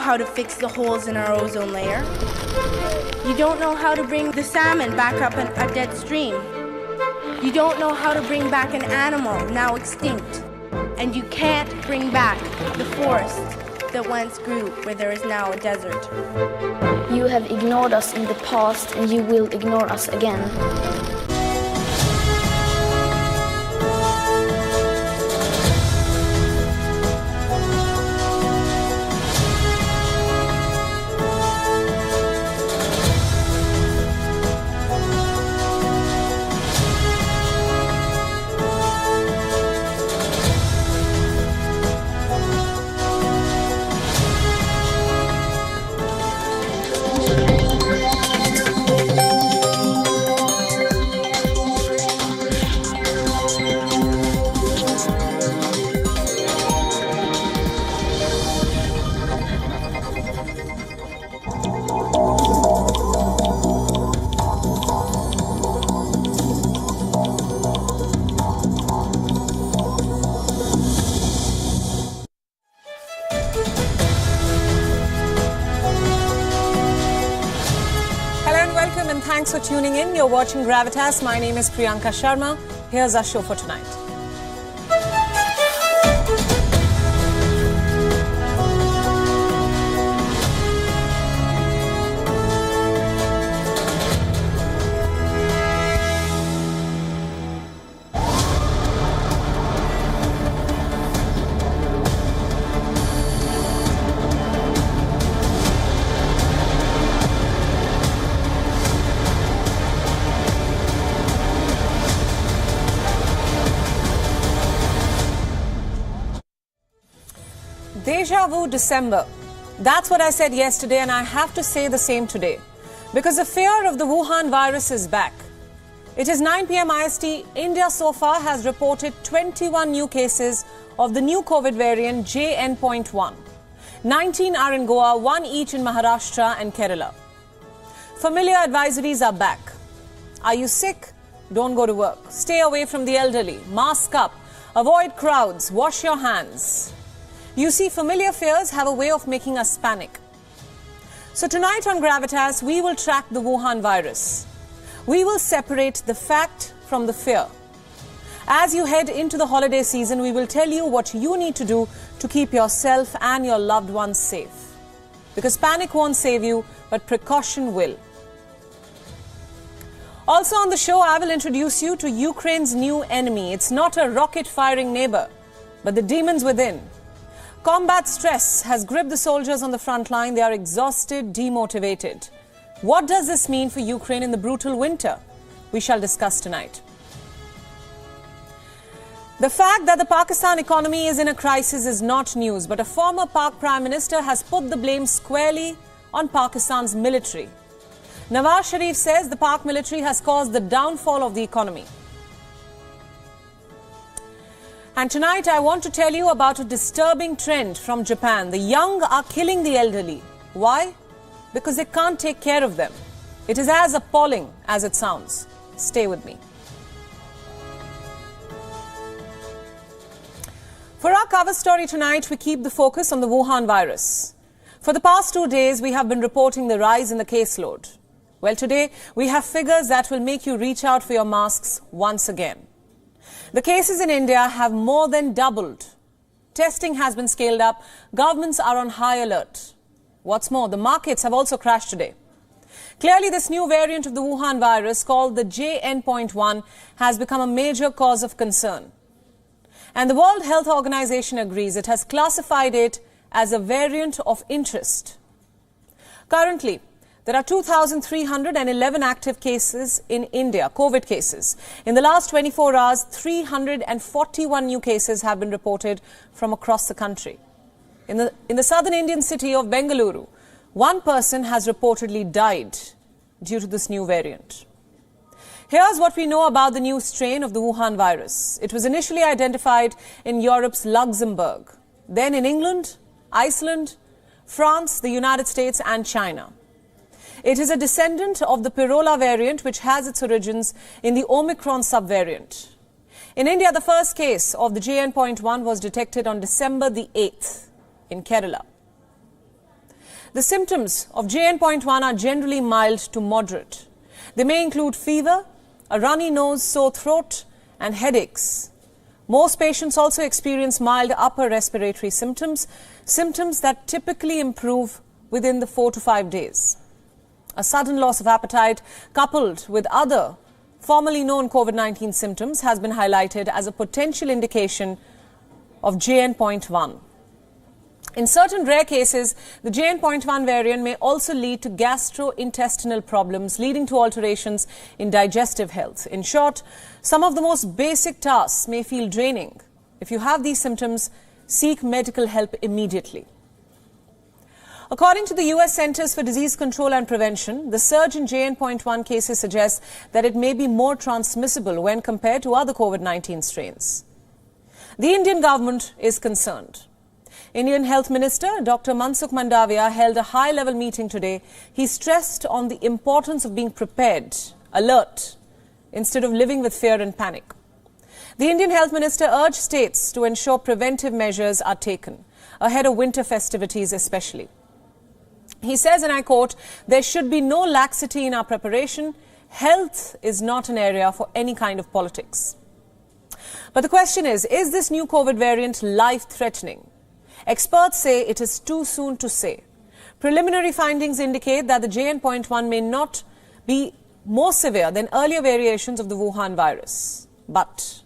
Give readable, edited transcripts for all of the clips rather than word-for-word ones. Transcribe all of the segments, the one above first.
how to fix the holes in our ozone layer. You don't know how to bring the salmon back up a dead stream. You don't know how to bring back an animal now extinct. And you can't bring back the forest that once grew where there is now a desert. You have ignored us in the past and you will ignore us again. Thanks for tuning in. You're watching Gravitas. My name is Priyanka Sharma. Here's our show for tonight. Deja vu December. That's what I said yesterday, and I have to say the same today. Because the fear of the Wuhan virus is back. It is 9 p.m. IST. India so far has reported 21 new cases of the new COVID variant JN.1. 19 are in Goa, 1 each in Maharashtra and Kerala. Familiar advisories are back. Are you sick? Don't go to work. Stay away from the elderly. Mask up. Avoid crowds. Wash your hands. You see, familiar fears have a way of making us panic. So tonight on Gravitas, we will track the Wuhan virus. We will separate the fact from the fear. As you head into the holiday season, we will tell you what you need to do to keep yourself and your loved ones safe. Because panic won't save you, but precaution will. Also on the show, I will introduce you to Ukraine's new enemy. It's not a rocket-firing neighbor, but the demons within. Combat stress has gripped the soldiers on the front line. They are exhausted, demotivated. What does this mean for Ukraine in the brutal winter? We shall discuss tonight. The fact that the Pakistan economy is in a crisis is not news, but a former Pak Prime Minister has put the blame squarely on Pakistan's military. Nawaz Sharif says the Pak military has caused the downfall of the economy. And tonight I want to tell you about a disturbing trend from Japan. The young are killing the elderly. Why? Because they can't take care of them. It is as appalling as it sounds. Stay with me. For our cover story tonight, we keep the focus on the Wuhan virus. For the past 2 days, we have been reporting the rise in the caseload. Well, today we have figures that will make you reach out for your masks once again. The cases in India have more than doubled. Testing has been scaled up. Governments are on high alert. What's more, the markets have also crashed today. Clearly, this new variant of the Wuhan virus, called the JN.1, has become a major cause of concern. And the World Health Organization agrees. It has classified it as a variant of interest. Currently, there are 2,311 active cases in India, COVID cases. In the last 24 hours, 341 new cases have been reported from across the country. In the southern Indian city of Bengaluru, one person has reportedly died due to this new variant. Here's what we know about the new strain of the Wuhan virus. It was initially identified in Europe's Luxembourg, then in England, Iceland, France, the United States and China. It is a descendant of the Pirola variant, which has its origins in the Omicron subvariant. In India, the first case of the JN.1 was detected on December the 8th in Kerala. The symptoms of JN.1 are generally mild to moderate. They may include fever, a runny nose, sore throat, and headaches. Most patients also experience mild upper respiratory symptoms, symptoms that typically improve within the 4 to 5 days. A sudden loss of appetite coupled with other formerly known COVID-19 symptoms has been highlighted as a potential indication of JN.1. In certain rare cases, the JN.1 variant may also lead to gastrointestinal problems, leading to alterations in digestive health. In short, some of the most basic tasks may feel draining. If you have these symptoms, seek medical help immediately. According to the US Centers for Disease Control and Prevention, the surge in JN.1 cases suggests that it may be more transmissible when compared to other COVID-19 strains. The Indian government is concerned. Indian Health Minister Dr. Mansukh Mandavia held a high-level meeting today. He stressed on the importance of being prepared, alert, instead of living with fear and panic. The Indian Health Minister urged states to ensure preventive measures are taken, ahead of winter festivities especially. He says, and I quote, "There should be no laxity in our preparation. Health is not an area for any kind of politics." But the question is this new COVID variant life-threatening? Experts say it is too soon to say. Preliminary findings indicate that the JN.1 may not be more severe than earlier variations of the Wuhan virus. But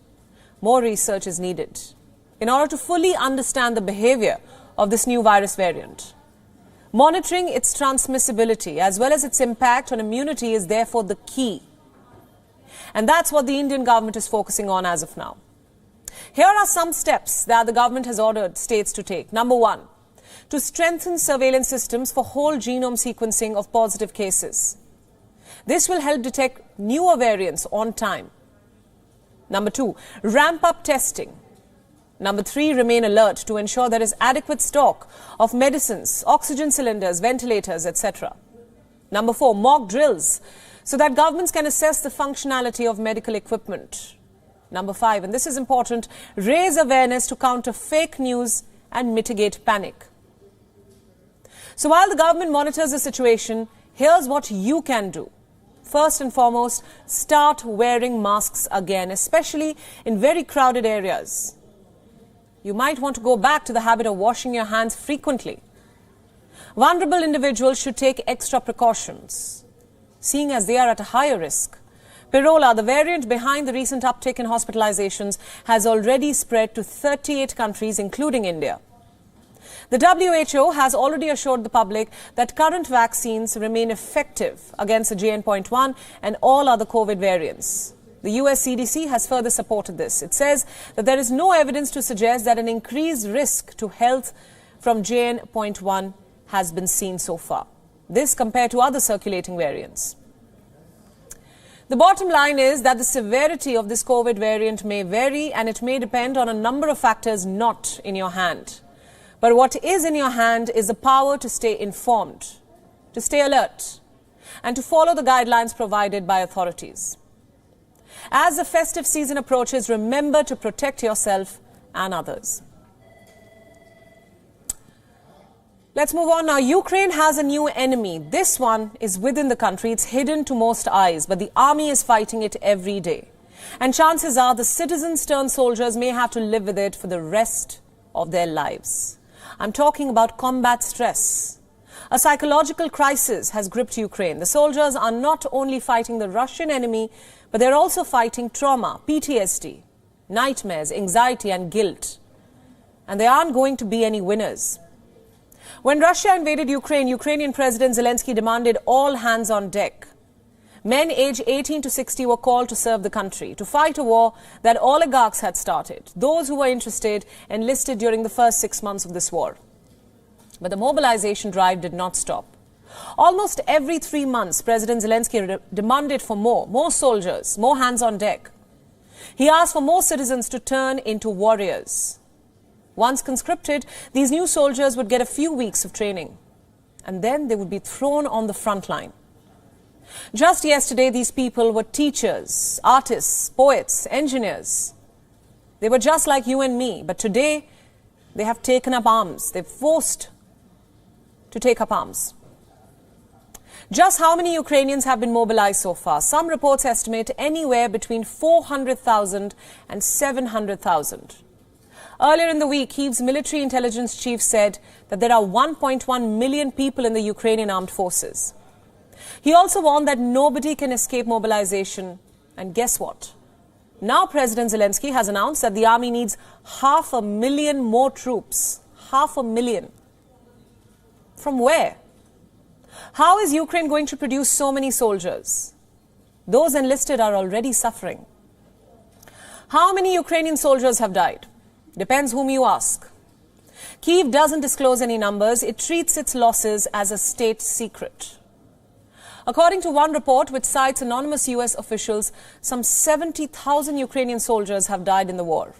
more research is needed in order to fully understand the behavior of this new virus variant. Monitoring its transmissibility as well as its impact on immunity is therefore the key. And that's what the Indian government is focusing on as of now. Here are some steps that the government has ordered states to take. Number one, to strengthen surveillance systems for whole genome sequencing of positive cases. This will help detect newer variants on time. Number two, ramp up testing. Number three, remain alert to ensure there is adequate stock of medicines, oxygen cylinders, ventilators, etc. Number four, mock drills so that governments can assess the functionality of medical equipment. Number five, and this is important, raise awareness to counter fake news and mitigate panic. So while the government monitors the situation, here's what you can do. First and foremost, start wearing masks again, especially in very crowded areas. You might want to go back to the habit of washing your hands frequently. Vulnerable individuals should take extra precautions, seeing as they are at a higher risk. Pirola, the variant behind the recent uptick in hospitalizations, has already spread to 38 countries, including India. The WHO has already assured the public that current vaccines remain effective against the JN.1 and all other COVID variants. The US CDC has further supported this. It says that there is no evidence to suggest that an increased risk to health from JN.1 has been seen so far. This compared to other circulating variants. The bottom line is that the severity of this COVID variant may vary and it may depend on a number of factors not in your hand. But what is in your hand is the power to stay informed, to stay alert, and to follow the guidelines provided by authorities. As the festive season approaches, remember to protect yourself and others. Let's move on now. Ukraine has a new enemy. This one is within the country. It's hidden to most eyes, but the army is fighting it every day. And chances are the citizens turned soldiers may have to live with it for the rest of their lives. I'm talking about combat stress. A psychological crisis has gripped Ukraine. The soldiers are not only fighting the Russian enemy, but they're also fighting trauma, PTSD, nightmares, anxiety and guilt. And there aren't going to be any winners. When Russia invaded Ukraine, Ukrainian President Zelensky demanded all hands on deck. Men aged 18 to 60 were called to serve the country, to fight a war that oligarchs had started. Those who were interested enlisted during the first 6 months of this war. But the mobilization drive did not stop. Almost every 3 months, President Zelensky demanded for more soldiers, more hands on deck. He asked for more citizens to turn into warriors. Once conscripted, these new soldiers would get a few weeks of training, and then they would be thrown on the front line. Just yesterday, these people were teachers, artists, poets, engineers. They were just like you and me, but today they have taken up arms. They've forced to take up arms. Just how many Ukrainians have been mobilized so far? Some reports estimate anywhere between 400,000 and 700,000. Earlier in the week, Kyiv's military intelligence chief said that there are 1.1 million people in the Ukrainian armed forces. He also warned that nobody can escape mobilization. And guess what? Now President Zelensky has announced that the army needs 500,000 more troops. 500,000. From where? How is Ukraine going to produce so many soldiers? Those enlisted are already suffering. How many Ukrainian soldiers have died? Depends whom you ask. Kyiv doesn't disclose any numbers. It treats its losses as a state secret. According to one report, which cites anonymous US officials, some 70,000 Ukrainian soldiers have died in the war.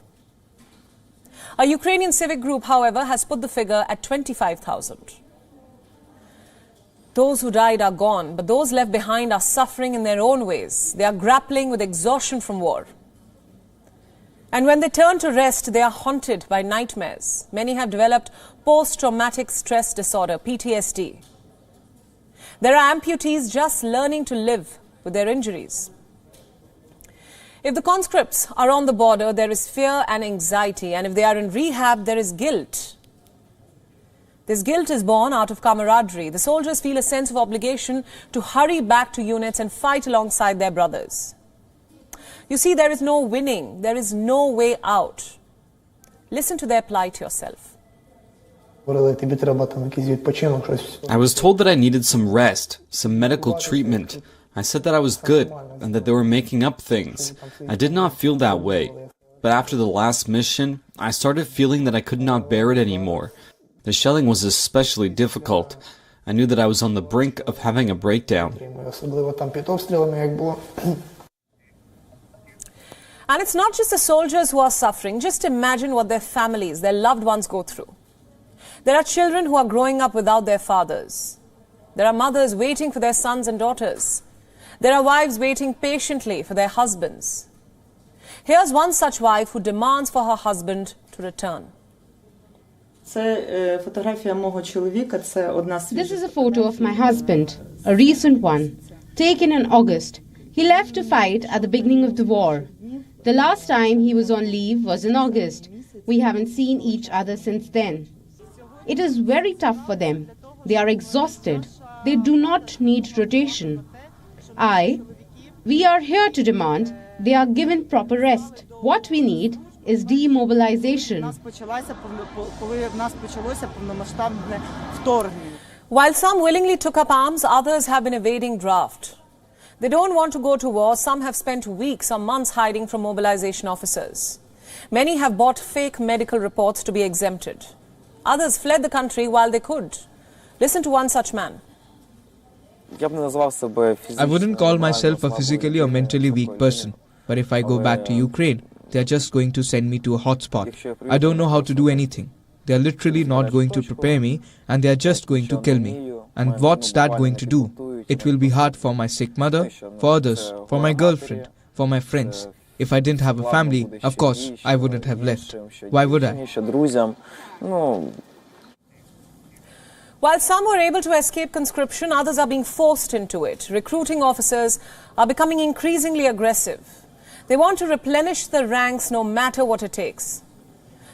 A Ukrainian civic group, however, has put the figure at 25,000. Those who died are gone, but those left behind are suffering in their own ways. They are grappling with exhaustion from war. And when they turn to rest, they are haunted by nightmares. Many have developed post-traumatic stress disorder, PTSD. There are amputees just learning to live with their injuries. If the conscripts are on the border, there is fear and anxiety. And if they are in rehab, there is guilt. This guilt is born out of camaraderie. The soldiers feel a sense of obligation to hurry back to units and fight alongside their brothers. You see, there is no winning. There is no way out. Listen to their plight yourself. I was told that I needed some rest, some medical treatment. I said that I was good and that they were making up things. I did not feel that way. But after the last mission, I started feeling that I could not bear it anymore. The shelling was especially difficult. I knew that I was on the brink of having a breakdown. And it's not just the soldiers who are suffering. Just imagine what their families, their loved ones go through. There are children who are growing up without their fathers. There are mothers waiting for their sons and daughters. There are wives waiting patiently for their husbands. Here's one such wife who demands for her husband to return. This is a photo of my husband, a recent one, taken in August. He left to fight at the beginning of the war. The last time he was on leave was in August. We haven't seen each other since then. It is very tough for them. They are exhausted. They do not need rotation. We are here to demand they are given proper rest. What we need is demobilization. While some willingly took up arms, others have been evading draft. They don't want to go to war. Some have spent weeks or months hiding from mobilization officers. Many have bought fake medical reports to be exempted. Others fled the country while they could. Listen to one such man. I wouldn't call myself a physically or mentally weak person. But if I go back to Ukraine, they're just going to send me to a hotspot. I don't know how to do anything. They're literally not going to prepare me, and they're just going to kill me. And what's that going to do? It will be hard for my sick mother, for others, for my girlfriend, for my friends. If I didn't have a family, of course, I wouldn't have left. Why would I? While some were able to escape conscription, others are being forced into it. Recruiting officers are becoming increasingly aggressive. They want to replenish the ranks no matter what it takes.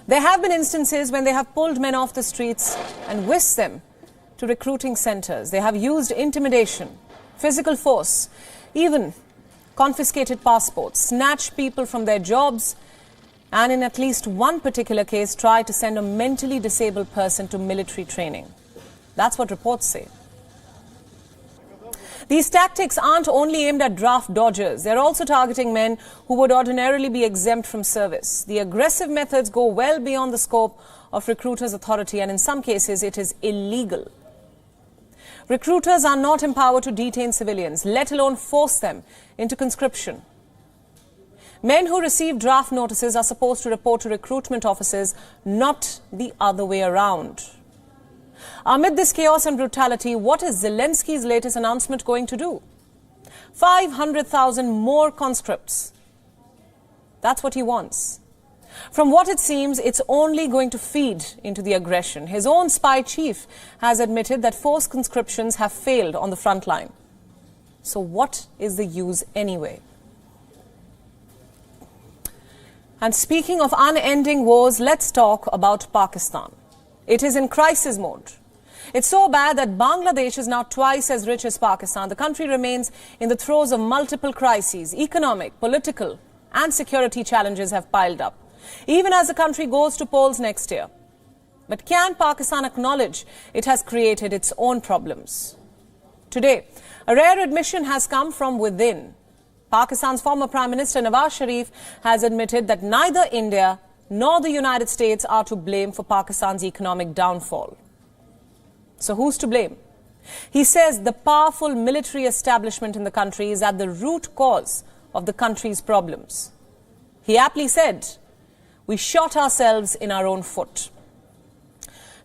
There have been instances when they have pulled men off the streets and whisked them to recruiting centers. They have used intimidation, physical force, even confiscated passports, snatched people from their jobs, and in at least one particular case tried to send a mentally disabled person to military training. That's what reports say. These tactics aren't only aimed at draft dodgers. They're also targeting men who would ordinarily be exempt from service. The aggressive methods go well beyond the scope of recruiters' authority, and in some cases it is illegal. Recruiters are not empowered to detain civilians, let alone force them into conscription. Men who receive draft notices are supposed to report to recruitment officers, not the other way around. Amid this chaos and brutality, what is Zelensky's latest announcement going to do? 500,000 more conscripts. That's what he wants. From what it seems, it's only going to feed into the aggression. His own spy chief has admitted that forced conscriptions have failed on the front line. So what is the use anyway? And speaking of unending wars, let's talk about Pakistan. It is in crisis mode. It's so bad that Bangladesh is now twice as rich as Pakistan. The country remains in the throes of multiple crises. Economic, political, and security challenges have piled up, even as the country goes to polls next year. But can Pakistan acknowledge it has created its own problems? Today, a rare admission has come from within. Pakistan's former Prime Minister Nawaz Sharif has admitted that neither India nor the United States are to blame for Pakistan's economic downfall. So who's to blame? He says the powerful military establishment in the country is at the root cause of the country's problems. He aptly said, "We shot ourselves in our own foot."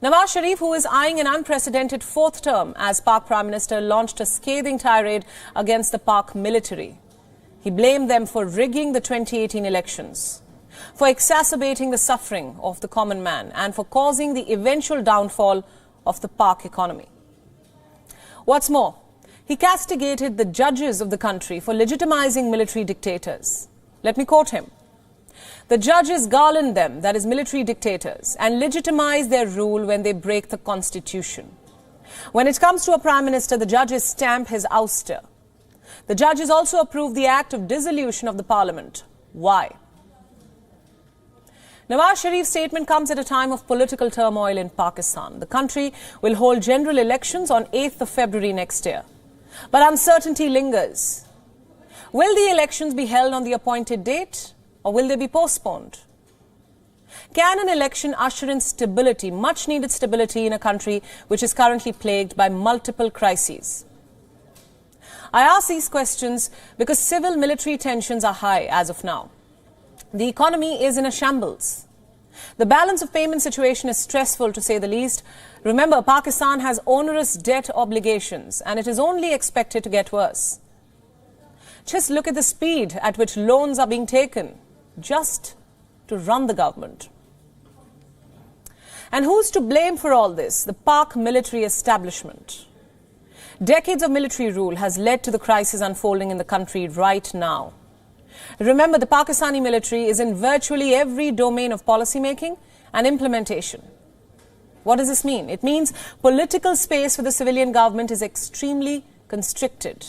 Nawaz Sharif, who is eyeing an unprecedented fourth term as Pak Prime Minister, launched a scathing tirade against the Pak military. He blamed them for rigging the 2018 elections, for exacerbating the suffering of the common man, and for causing the eventual downfall of the Pak economy. What's more, he castigated the judges of the country for legitimizing military dictators. Let me quote him. "The judges garland them, that is military dictators, and legitimize their rule when they break the constitution. When it comes to a prime minister, the judges stamp his ouster. The judges also approve the act of dissolution of the parliament. Why?" Nawaz Sharif's statement comes at a time of political turmoil in Pakistan. The country will hold general elections on 8th of February next year. But uncertainty lingers. Will the elections be held on the appointed date, or will they be postponed? Can an election usher in stability, much needed stability, in a country which is currently plagued by multiple crises? I ask these questions because civil-military tensions are high as of now. The economy is in a shambles. The balance of payment situation is stressful, to say the least. Remember, Pakistan has onerous debt obligations, and it is only expected to get worse. Just look at the speed at which loans are being taken just to run the government. And who's to blame for all this? The Pak military establishment. Decades of military rule has led to the crisis unfolding in the country right now. Remember, the Pakistani military is in virtually every domain of policymaking and implementation. What does this mean? It means political space for the civilian government is extremely constricted.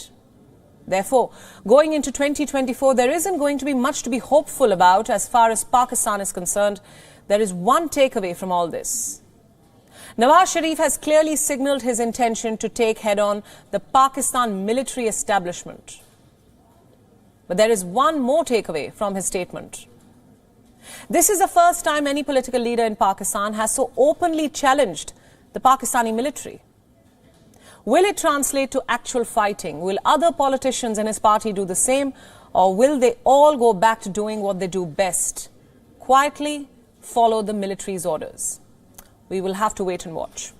Therefore, going into 2024, there isn't going to be much to be hopeful about as far as Pakistan is concerned. There is one takeaway from all this. Nawaz Sharif has clearly signaled his intention to take head-on the Pakistan military establishment. But there is one more takeaway from his statement. This is the first time any political leader in Pakistan has so openly challenged the Pakistani military. Will it translate to actual fighting? Will other politicians in his party do the same? Or will they all go back to doing what they do best? Quietly follow the military's orders. We will have to wait and watch.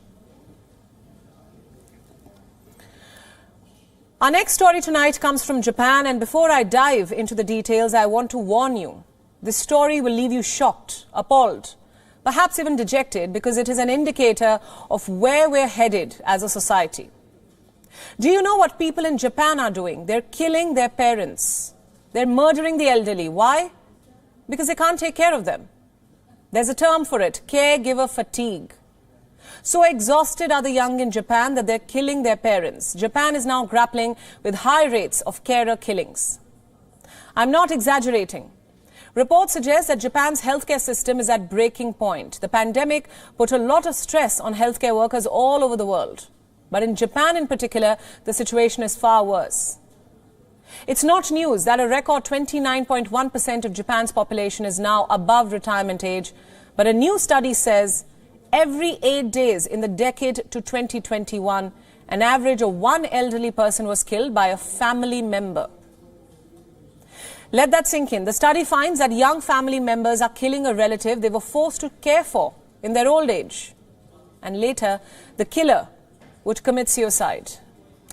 Our next story tonight comes from Japan, and before I dive into the details, I want to warn you. This story will leave you shocked, appalled, perhaps even dejected, because it is an indicator of where we're headed as a society. Do you know what people in Japan are doing? They're killing their parents. They're murdering the elderly. Why? Because they can't take care of them. There's a term for it, caregiver fatigue. So exhausted are the young in Japan that they're killing their parents. Japan is now grappling with high rates of carer killings. I'm not exaggerating. Reports suggest that Japan's healthcare system is at breaking point. The pandemic put a lot of stress on healthcare workers all over the world. But in Japan in particular, the situation is far worse. It's not news that a record 29.1% of Japan's population is now above retirement age. But a new study says every 8 days in the decade to 2021, an average of one elderly person was killed by a family member. Let that sink in. The study finds that young family members are killing a relative they were forced to care for in their old age. And later, the killer would commit suicide.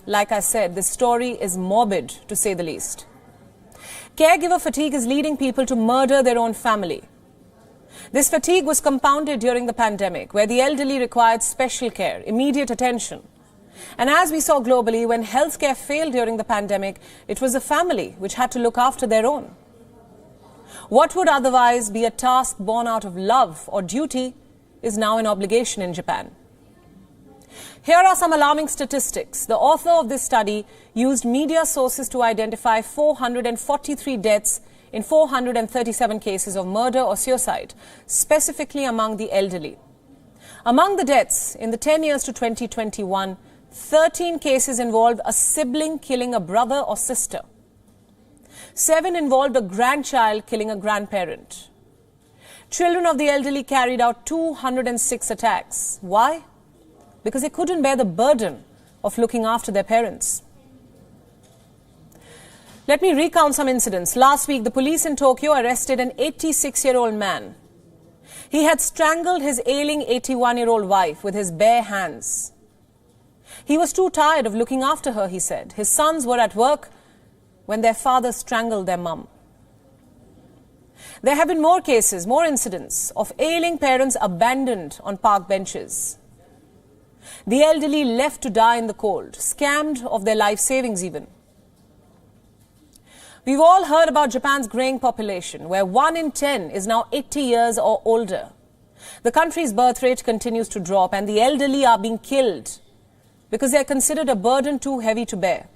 Like I said, this story is morbid, to say the least. Caregiver fatigue is leading people to murder their own family. This fatigue was compounded during the pandemic, where the elderly required special care, immediate attention. And as we saw globally, when healthcare failed during the pandemic, it was the family which had to look after their own. What would otherwise be a task born out of love or duty is now an obligation in Japan. Here are some alarming statistics. The author of this study used media sources to identify 443 deaths in 437 cases of murder or suicide, specifically among the elderly. Among the deaths in the 10 years to 2021, 13 cases involved a sibling killing a brother or sister. 7 involved a grandchild killing a grandparent. Children of the elderly carried out 206 attacks. Why? Because they couldn't bear the burden of looking after their parents. Let me recount some incidents. Last week, the police in Tokyo arrested an 86-year-old man. He had strangled his ailing 81-year-old wife with his bare hands. He was too tired of looking after her, he said. His sons were at work when their father strangled their mum. There have been more cases, more incidents of ailing parents abandoned on park benches. The elderly left to die in the cold, scammed of their life savings even. We've all heard about Japan's graying population, where 1 in 10 is now 80 years or older. The country's birth rate continues to drop, and the elderly are being killed because they are considered a burden too heavy to bear.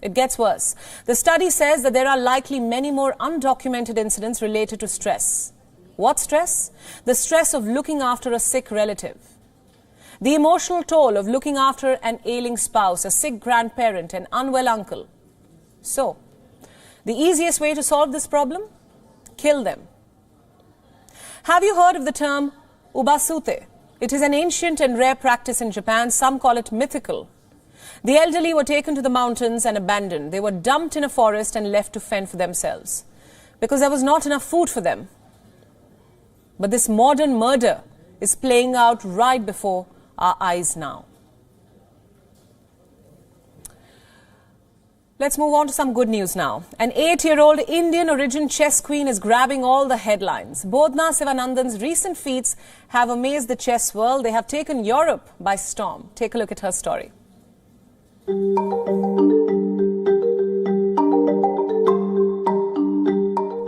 It gets worse. The study says that there are likely many more undocumented incidents related to stress. What stress? The stress of looking after a sick relative. The emotional toll of looking after an ailing spouse, a sick grandparent, an unwell uncle. So, the easiest way to solve this problem? Kill them. Have you heard of the term ubasute? It is an ancient and rare practice in Japan. Some call it mythical. The elderly were taken to the mountains and abandoned. They were dumped in a forest and left to fend for themselves because there was not enough food for them. But this modern murder is playing out right before our eyes now. Let's move on to some good news now. An 8-year-old Indian origin chess queen is grabbing all the headlines. Bodhana Sivanandan's recent feats have amazed the chess world. They have taken Europe by storm. Take a look at her story.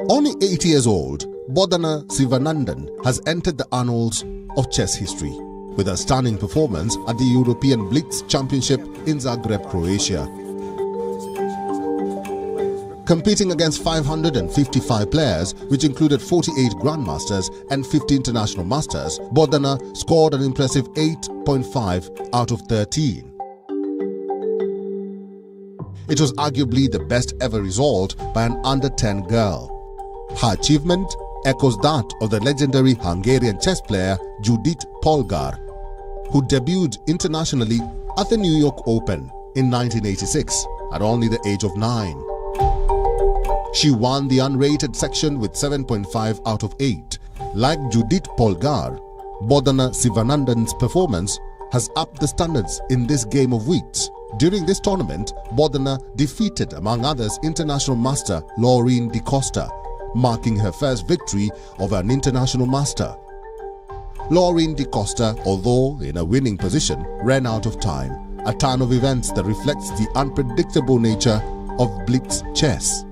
Only 8 years old, Bodhana Sivanandan has entered the annals of chess history with a stunning performance at the European Blitz Championship in Zagreb, Croatia. Competing against 555 players, which included 48 grandmasters and 50 international masters, Bodhana scored an impressive 8.5 out of 13. It was arguably the best ever result by an under-10 girl. Her achievement echoes that of the legendary Hungarian chess player Judit Polgár, who debuted internationally at the New York Open in 1986 at only the age of 9. She won the unrated section with 7.5 out of 8. Like Judit Polgár, Bodhana Sivanandan's performance has upped the standards in this game of wits. During this tournament, Bodhana defeated, among others, international master Laureen de Costa, marking her first victory over an international master. Laureen de Costa, although in a winning position, ran out of time, a turn of events that reflects the unpredictable nature of blitz chess.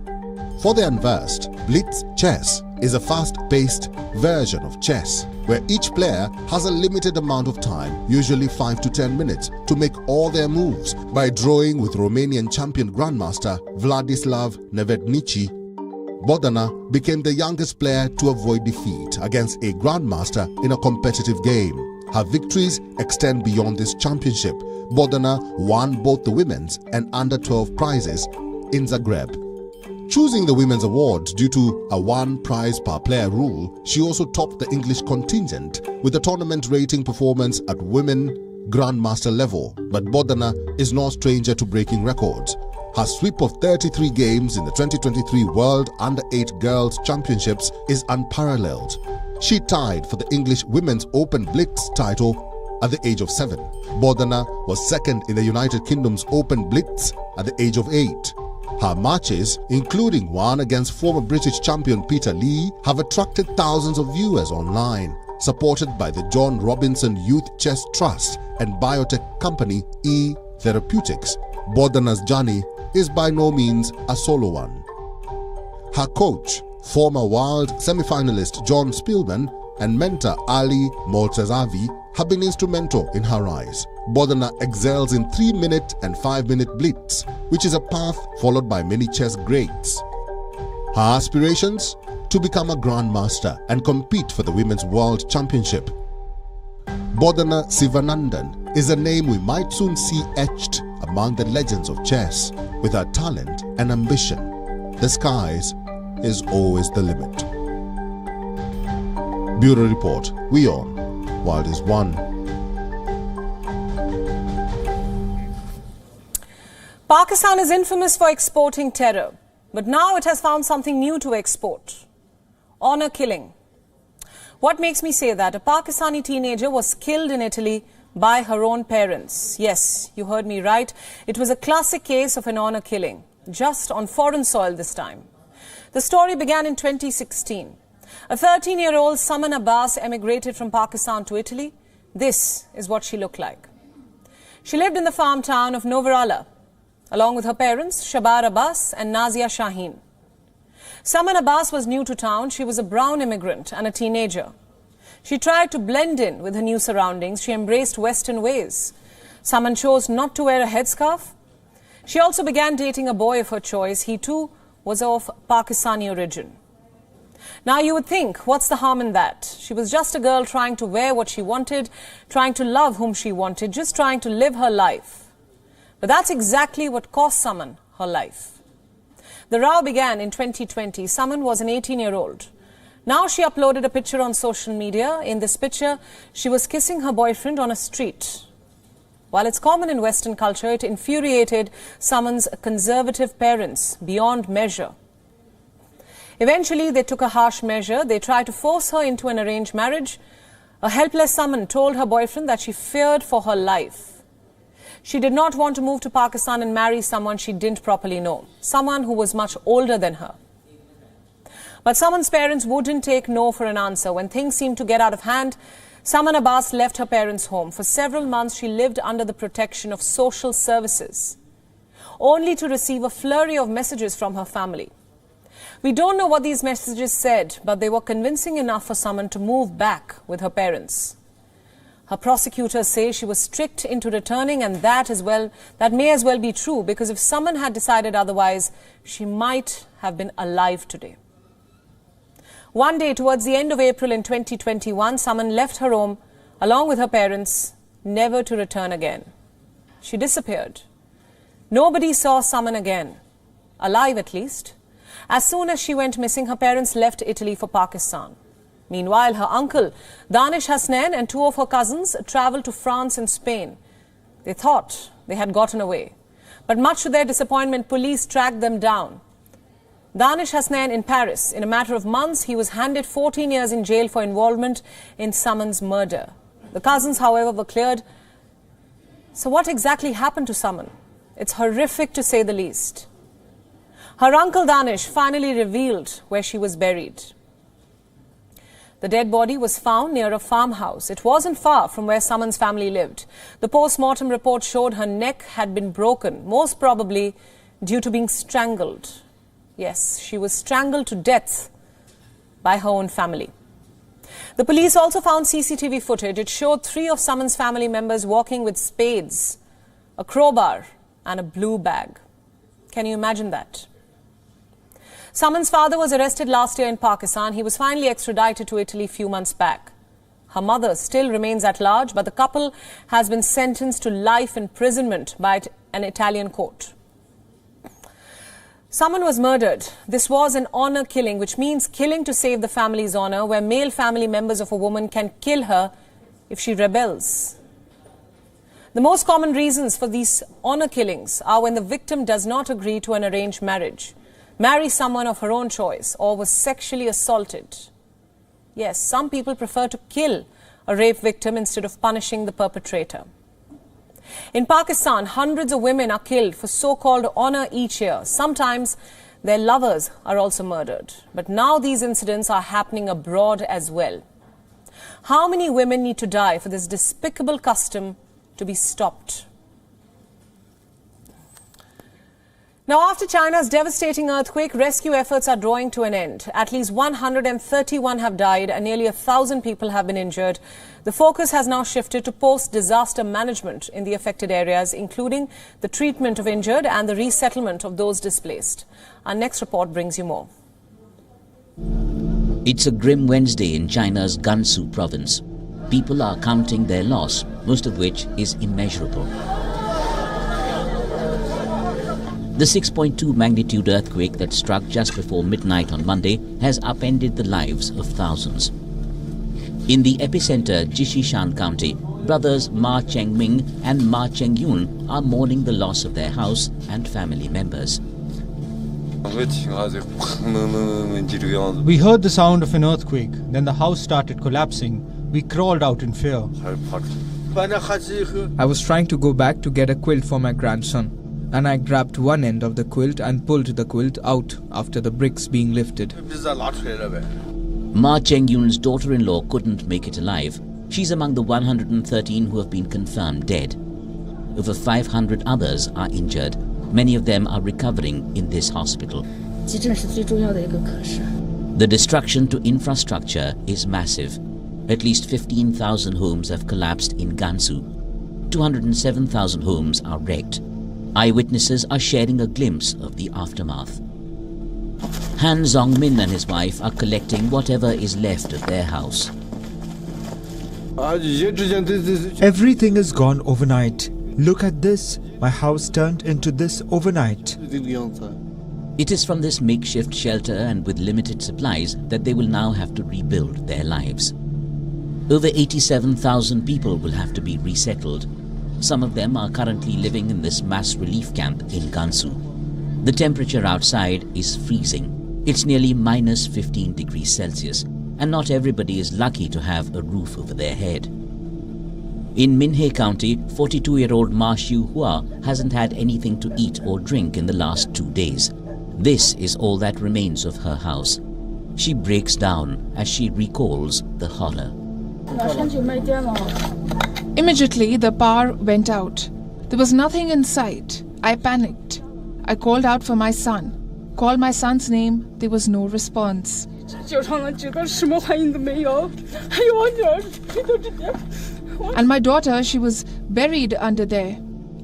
For the unversed, blitz chess is a fast-paced version of chess where each player has a limited amount of time, usually 5 to 10 minutes, to make all their moves. By drawing with Romanian champion grandmaster Vladislav Nevednici, Bodhana became the youngest player to avoid defeat against a grandmaster in a competitive game. Her victories extend beyond this championship. Bodhana won both the women's and under-12 prizes in Zagreb. Choosing the women's award due to a one prize per player rule, she also topped the English contingent with a tournament rating performance at women grandmaster level. But Bodhana is no stranger to breaking records. Her sweep of 33 games in the 2023 World Under-8 Girls Championships is unparalleled. She tied for the English Women's Open Blitz title at the age of 7. Bodhana was second in the United Kingdom's Open Blitz at the age of 8. Her matches, including one against former British champion Peter Lee, have attracted thousands of viewers online. Supported by the John Robinson Youth Chess Trust and biotech company E Therapeutics, Bodhana's journey is by no means a solo one. Her coach, former world semi-finalist John Spielman, and mentor Ali Moltzavi have been instrumental in her rise. Bodhana excels in 3-minute and 5-minute blitz, which is a path followed by many chess greats. Her aspirations? To become a grandmaster and compete for the Women's World Championship. Bodhana Sivanandan is a name we might soon see etched among the legends of chess. With her talent and ambition, the skies is always the limit. Bureau Report, WION, World is One. Pakistan is infamous for exporting terror, but now it has found something new to export. Honor killing. What makes me say that? A Pakistani teenager was killed in Italy by her own parents. Yes, you heard me right. It was a classic case of an honor killing, just on foreign soil this time. The story began in 2016. A 13-year-old Saman Abbas emigrated from Pakistan to Italy. This is what she looked like. She lived in the farm town of Novarala, along with her parents, Shabar Abbas and Nazia Shaheen. Saman Abbas was new to town. She was a brown immigrant and a teenager. She tried to blend in with her new surroundings. She embraced Western ways. Saman chose not to wear a headscarf. She also began dating a boy of her choice. He too was of Pakistani origin. Now you would think, what's the harm in that? She was just a girl trying to wear what she wanted, trying to love whom she wanted, just trying to live her life. But that's exactly what cost Saman her life. The row began in 2020. Saman was an 18-year-old. Now she uploaded a picture on social media. In this picture, she was kissing her boyfriend on a street. While it's common in Western culture, it infuriated Saman's conservative parents beyond measure. Eventually, they took a harsh measure. They tried to force her into an arranged marriage. A helpless Saman told her boyfriend that she feared for her life. She did not want to move to Pakistan and marry someone she didn't properly know, someone who was much older than her. But Saman's parents wouldn't take no for an answer. When things seemed to get out of hand, Saman Abbas left her parents' home. For several months, she lived under the protection of social services, only to receive a flurry of messages from her family. We don't know what these messages said, but they were convincing enough for Saman to move back with her parents. Her prosecutors say she was tricked into returning, and that may as well be true, because if Saman had decided otherwise, she might have been alive today. One day, towards the end of April in 2021, Saman left her home along with her parents, never to return again. She disappeared. Nobody saw Saman again, alive at least. As soon as she went missing, her parents left Italy for Pakistan. Meanwhile, her uncle, Danish Hasnain, and two of her cousins travelled to France and Spain. They thought they had gotten away. But much to their disappointment, police tracked them down. Danish Hasnain in Paris. In a matter of months, he was handed 14 years in jail for involvement in Saman's murder. The cousins, however, were cleared. So what exactly happened to Saman? It's horrific to say the least. Her uncle Danish finally revealed where she was buried. The dead body was found near a farmhouse. It wasn't far from where Saman's family lived. The post-mortem report showed her neck had been broken, most probably due to being strangled. Yes, she was strangled to death by her own family. The police also found CCTV footage. It showed 3 of Saman's family members walking with spades, a crowbar and a blue bag. Can you imagine that? Saman's father was arrested last year in Pakistan. He was finally extradited to Italy a few months back. Her mother still remains at large, but the couple has been sentenced to life imprisonment by an Italian court. Saman was murdered. This was an honor killing, which means killing to save the family's honor, where male family members of a woman can kill her if she rebels. The most common reasons for these honor killings are when the victim does not agree to an arranged marriage, marry someone of her own choice, or was sexually assaulted. Yes, some people prefer to kill a rape victim instead of punishing the perpetrator. In Pakistan, hundreds of women are killed for so-called honor each year. Sometimes their lovers are also murdered. But now these incidents are happening abroad as well. How many women need to die for this despicable custom to be stopped? Now, after China's devastating earthquake, rescue efforts are drawing to an end. At least 131 have died and nearly 1,000 people have been injured. The focus has now shifted to post-disaster management in the affected areas, including the treatment of injured and the resettlement of those displaced. Our next report brings you more. It's a grim Wednesday in China's Gansu province. People are counting their loss, most of which is immeasurable. The 6.2 magnitude earthquake that struck just before midnight on Monday has upended the lives of thousands. In the epicenter, Jishishan County, brothers Ma Chengming and Ma Chengyun are mourning the loss of their house and family members. We heard the sound of an earthquake, then the house started collapsing. We crawled out in fear. I was trying to go back to get a quilt for my grandson, and I grabbed one end of the quilt and pulled the quilt out after the bricks being lifted. Ma Chengyun's daughter-in-law couldn't make it alive. She's among the 113 who have been confirmed dead. Over 500 others are injured. Many of them are recovering in this hospital. The destruction to infrastructure is massive. At least 15,000 homes have collapsed in Gansu. 207,000 homes are wrecked. Eyewitnesses are sharing a glimpse of the aftermath. Han Zongmin and his wife are collecting whatever is left of their house. Everything is gone overnight. Look at this. My house turned into this overnight. It is from this makeshift shelter and with limited supplies that they will now have to rebuild their lives. Over 87,000 people will have to be resettled. Some of them are currently living in this mass relief camp in Gansu. The temperature outside is freezing. It's nearly minus 15 degrees Celsius, and not everybody is lucky to have a roof over their head. In Minhe County, 42-year-old Ma Xiuhua hasn't had anything to eat or drink in the last 2 days. This is all that remains of her house. She breaks down as she recalls the horror. Immediately, the power went out. There was nothing in sight. I panicked. I called out for my son. Called my son's name. There was no response. And my daughter, she was buried under there.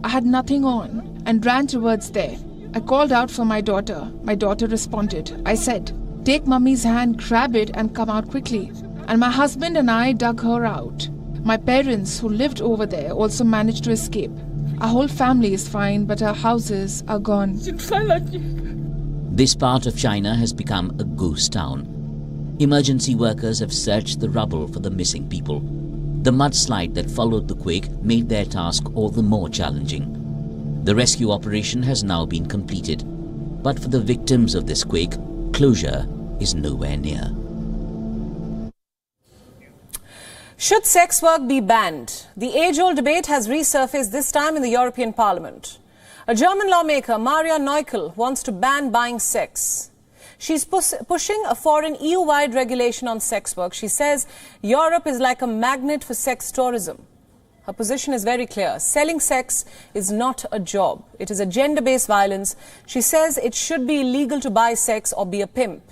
I had nothing on and ran towards there. I called out for my daughter. My daughter responded. I said, "Take mummy's hand, grab it and come out quickly." And my husband and I dug her out. My parents, who lived over there, also managed to escape. Our whole family is fine, but our houses are gone. This part of China has become a ghost town. Emergency workers have searched the rubble for the missing people. The mudslide that followed the quake made their task all the more challenging. The rescue operation has now been completed, but for the victims of this quake, closure is nowhere near. Should sex work be banned? The age-old debate has resurfaced, this time in the European Parliament. A German lawmaker, Maria Neukel, wants to ban buying sex. She's pushing for an EU-wide regulation on sex work. She says Europe is like a magnet for sex tourism. Her position is very clear. Selling sex is not a job. It is a gender-based violence. She says it should be illegal to buy sex or be a pimp.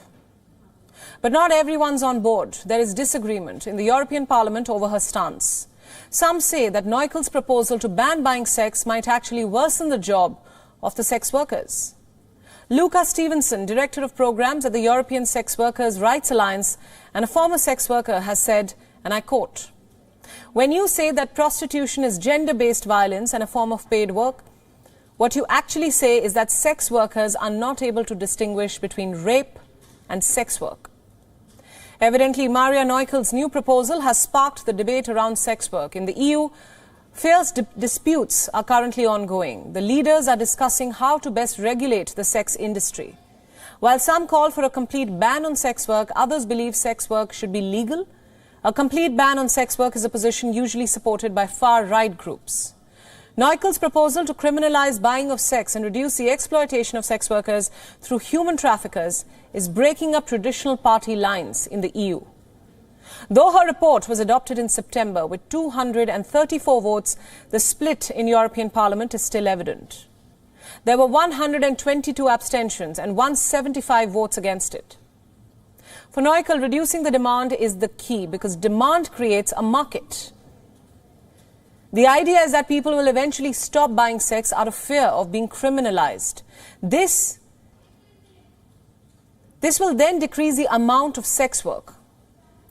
But not everyone's on board. There is disagreement in the European Parliament over her stance. Some say that Neukel's proposal to ban buying sex might actually worsen the job of the sex workers. Luca Stevenson, Director of Programs at the European Sex Workers' Rights Alliance and a former sex worker, has said, and I quote, "When you say that prostitution is gender-based violence and a form of paid work, what you actually say is that sex workers are not able to distinguish between rape and sex work." Evidently, Maria Neukel's new proposal has sparked the debate around sex work. In the EU, fierce disputes are currently ongoing. The leaders are discussing how to best regulate the sex industry. While some call for a complete ban on sex work, others believe sex work should be legal. A complete ban on sex work is a position usually supported by far-right groups. Neukel's proposal to criminalize buying of sex and reduce the exploitation of sex workers through human traffickers is breaking up traditional party lines in the EU. Though her report was adopted in September with 234 votes, the split in European Parliament is still evident. There were 122 abstentions and 175 votes against it. For Neukel, reducing the demand is the key because demand creates a market. The idea is that people will eventually stop buying sex out of fear of being criminalized. This will then decrease the amount of sex work.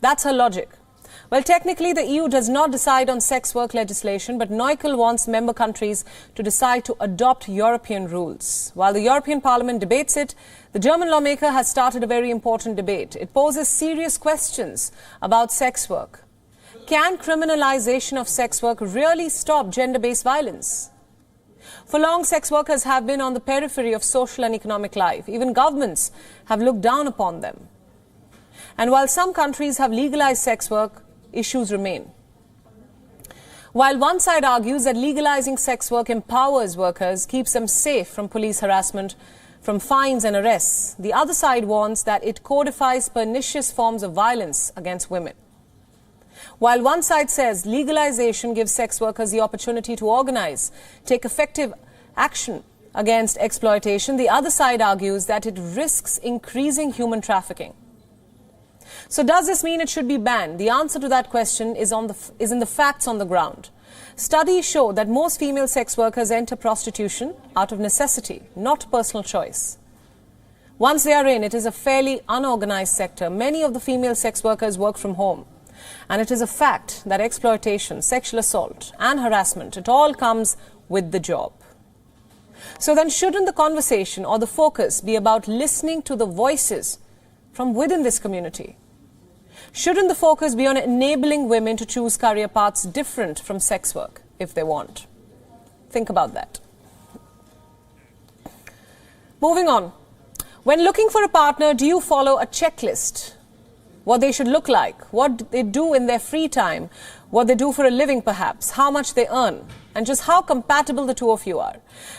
That's her logic. Well, technically, the EU does not decide on sex work legislation, but Neukel wants member countries to decide to adopt European rules. While the European Parliament debates it, the German lawmaker has started a very important debate. It poses serious questions about sex work. Can criminalization of sex work really stop gender-based violence? For long, sex workers have been on the periphery of social and economic life. Even governments have looked down upon them. And while some countries have legalized sex work, issues remain. While one side argues that legalizing sex work empowers workers, keeps them safe from police harassment, from fines and arrests, the other side warns that it codifies pernicious forms of violence against women. While one side says legalization gives sex workers the opportunity to organize, take effective action against exploitation, the other side argues that it risks increasing human trafficking. So does this mean it should be banned? The answer to that question is in the facts on the ground. Studies show that most female sex workers enter prostitution out of necessity, not personal choice. Once they are in, it is a fairly unorganized sector. Many of the female sex workers work from home. And it is a fact that exploitation, sexual assault and harassment, it all comes with the job. So then shouldn't the conversation or the focus be about listening to the voices from within this community? Shouldn't the focus be on enabling women to choose career paths different from sex work if they want? Think about that. Moving on. When looking for a partner, do you follow a checklist? What they should look like, what they do in their free time, what they do for a living perhaps, how much they earn, and just how compatible the two of you are.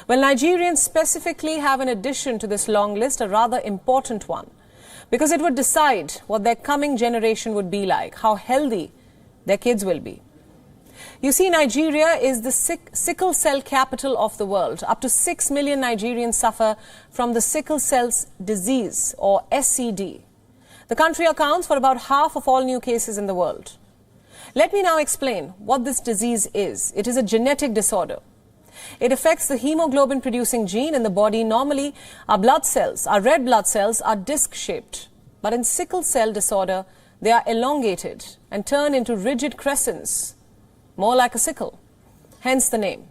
Well, Nigerians specifically have an addition to this long list, a rather important one, because it would decide what their coming generation would be like, how healthy their kids will be. You see, Nigeria is the sickle cell capital of the world. Up to 6 million Nigerians suffer from the sickle cell disease, or SCD. The country accounts for about half of all new cases in the world. Let me now explain what this disease is. It is a genetic disorder. It affects the hemoglobin-producing gene in the body. Normally, our blood cells, our red blood cells, are disc-shaped. But in sickle cell disorder, they are elongated and turn into rigid crescents, more like a sickle, hence the name.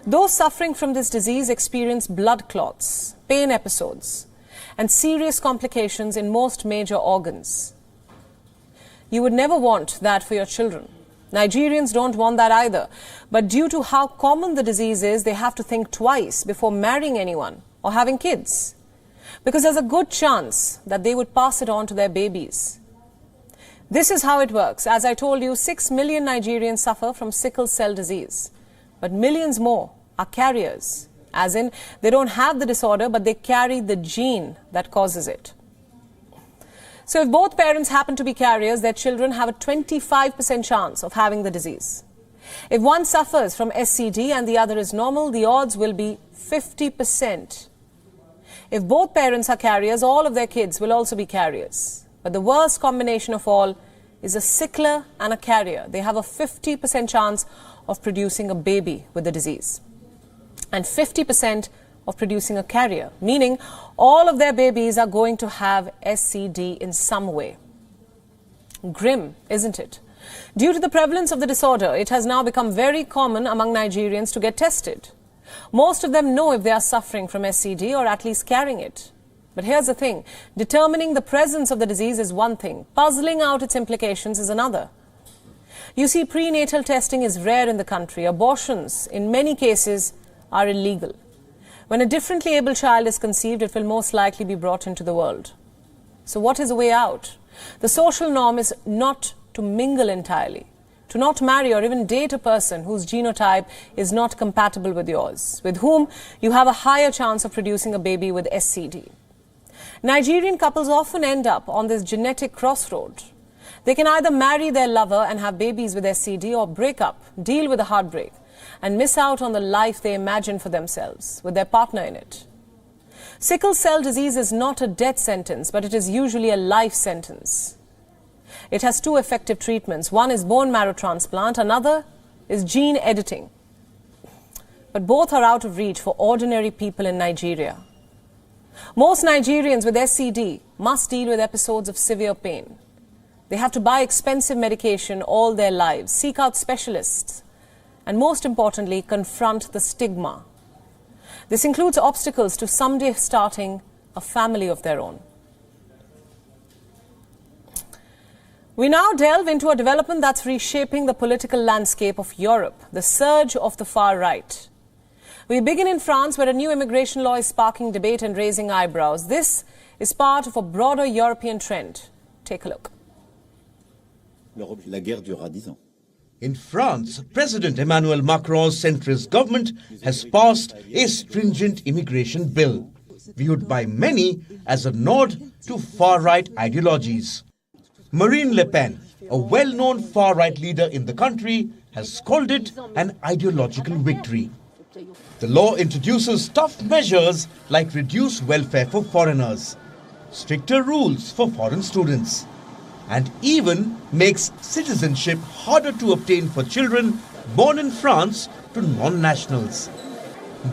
Those suffering from this disease experience blood clots, pain episodes, and serious complications in most major organs. You would never want that for your children. Nigerians don't want that either. But due to how common the disease is, they have to think twice before marrying anyone or having kids, because there's a good chance that they would pass it on to their babies. This is how it works. As I told you, 6 million Nigerians suffer from sickle cell disease, but millions more are carriers. As in, they don't have the disorder, but they carry the gene that causes it. So if both parents happen to be carriers, their children have a 25% chance of having the disease. If one suffers from SCD and the other is normal, the odds will be 50%. If both parents are carriers, all of their kids will also be carriers. But the worst combination of all is a sickler and a carrier. They have a 50% chance of producing a baby with the disease, and 50% of producing a carrier, meaning all of their babies are going to have SCD in some way. Grim, isn't it? Due to the prevalence of the disorder, it has now become very common among Nigerians to get tested. Most of them know if they are suffering from SCD or at least carrying it. But here's the thing, determining the presence of the disease is one thing, puzzling out its implications is another. You see, prenatal testing is rare in the country. Abortions, in many cases, are illegal. When a differently able child is conceived, it will most likely be brought into the world. So what is the way out? The social norm is not to mingle entirely, to not marry or even date a person whose genotype is not compatible with yours, with whom you have a higher chance of producing a baby with SCD. Nigerian couples often end up on this genetic crossroad. They can either marry their lover and have babies with SCD or break up, deal with a heartbreak, and miss out on the life they imagine for themselves, with their partner in it. Sickle cell disease is not a death sentence, but it is usually a life sentence. It has two effective treatments. One is bone marrow transplant, another is gene editing. But both are out of reach for ordinary people in Nigeria. Most Nigerians with SCD must deal with episodes of severe pain. They have to buy expensive medication all their lives, seek out specialists, and most importantly, confront the stigma. This includes obstacles to someday starting a family of their own. We now delve into a development that's reshaping the political landscape of Europe, the surge of the far right. We begin in France, where a new immigration law is sparking debate and raising eyebrows. This is part of a broader European trend. Take a look. La guerre durera 10 ans. In France, President Emmanuel Macron's centrist government has passed a stringent immigration bill, viewed by many as a nod to far-right ideologies. Marine Le Pen, a well-known far-right leader in the country, has called it an ideological victory. The law introduces tough measures like reduced welfare for foreigners, stricter rules for foreign students, and even makes citizenship harder to obtain for children born in France to non-nationals.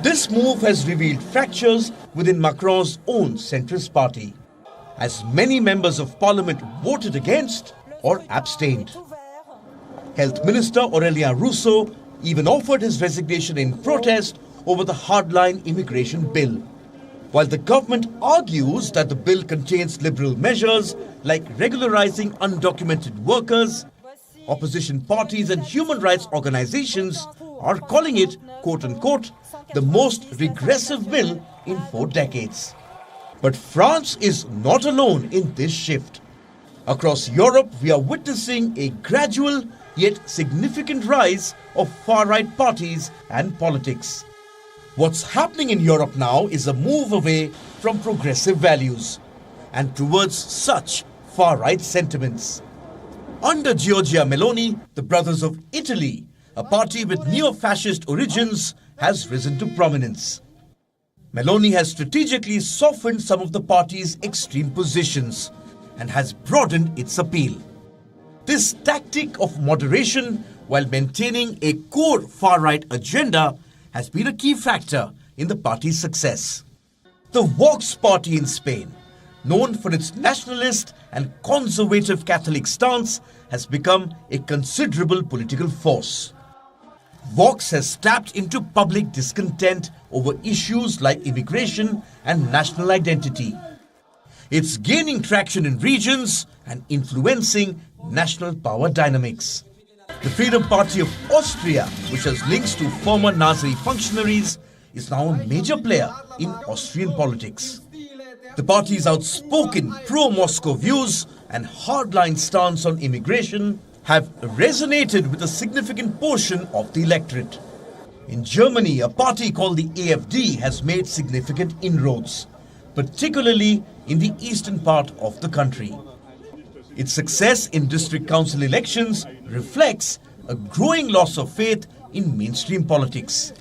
This move has revealed fractures within Macron's own centrist party, as many members of parliament voted against or abstained. Health Minister Aurélien Rousseau even offered his resignation in protest over the hardline immigration bill, while the government argues that the bill contains liberal measures like regularizing undocumented workers. Opposition parties and human rights organizations are calling it, quote-unquote, the most regressive bill in 4 decades. But France is not alone in this shift. Across Europe, we are witnessing a gradual yet significant rise of far-right parties and politics. What's happening in Europe now is a move away from progressive values and towards such far-right sentiments. Under Giorgia Meloni, the Brothers of Italy, a party with neo-fascist origins, has risen to prominence. Meloni has strategically softened some of the party's extreme positions and has broadened its appeal. This tactic of moderation, while maintaining a core far-right agenda, has been a key factor in the party's success. The Vox party in Spain, known for its nationalist and conservative Catholic stance, has become a considerable political force. Vox has tapped into public discontent over issues like immigration and national identity. It's gaining traction in regions and influencing national power dynamics. The Freedom Party of Austria, which has links to former Nazi functionaries, is now a major player in Austrian politics. The party's outspoken pro-Moscow views and hardline stance on immigration have resonated with a significant portion of the electorate. In Germany, a party called the AfD has made significant inroads, particularly in the eastern part of the country. Its success in district council elections reflects a growing loss of faith in mainstream politics,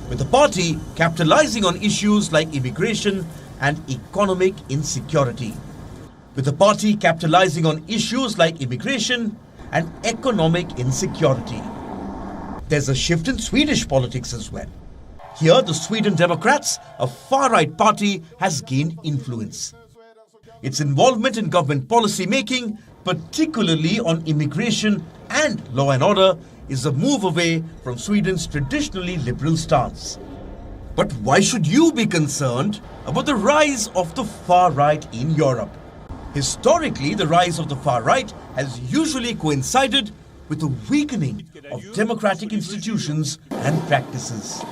with the party capitalizing on issues like immigration and economic insecurity. With the party capitalizing on issues like immigration and economic insecurity. There's a shift in Swedish politics as well. Here, the Sweden Democrats, a far-right party, has gained influence. Its involvement in government policy making, particularly on immigration and law and order, is a move away from Sweden's traditionally liberal stance. But why should you be concerned about the rise of the far right in Europe? Historically, the rise of the far right has usually coincided with the weakening of democratic institutions and practices.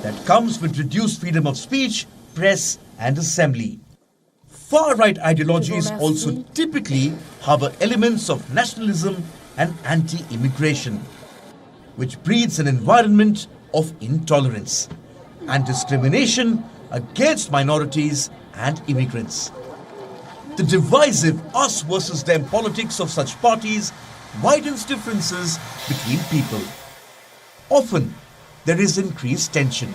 That comes with reduced freedom of speech, press, and assembly. Far-right ideologies also typically harbor elements of nationalism, and anti-immigration, which breeds an environment of intolerance and discrimination against minorities and immigrants. The divisive us versus them politics of such parties widens differences between people. Often, there is increased tension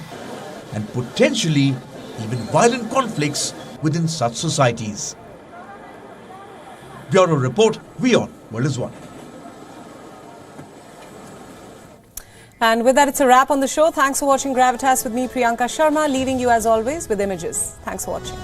and potentially even violent conflicts within such societies. Bureau Report, WION World is One. And with that, it's a wrap on the show. Thanks for watching Gravitas with me, Priyanka Sharma, leaving you as always with images. Thanks for watching.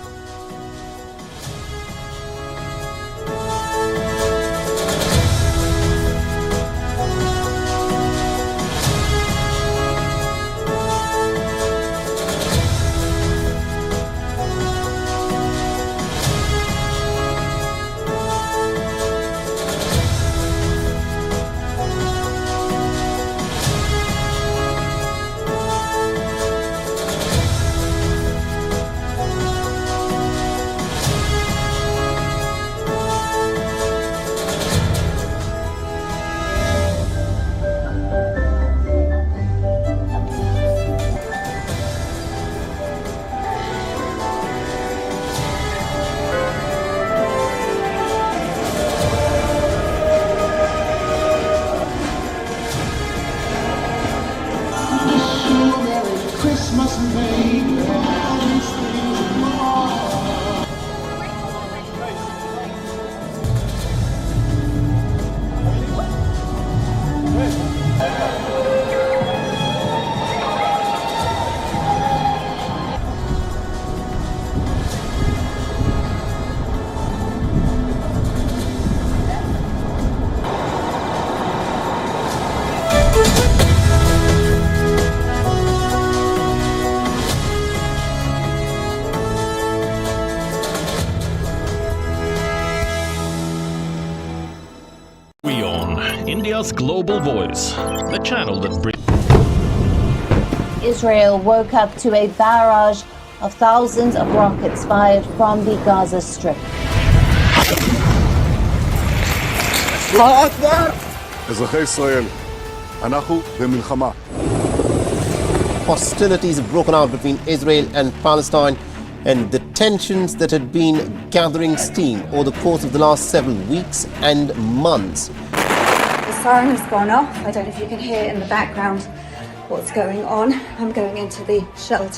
WION, India's global voice, the channel that brings. Israel woke up to a barrage of thousands of rockets fired from the Gaza Strip. אזרחי ישראל, אנחנו במלחמה. Hostilities have broken out between Israel and Palestine, and the tensions that had been gathering steam over the course of the last several weeks and months. The siren has gone off. I don't know if you can hear in the background what's going on. I'm going into the shelter.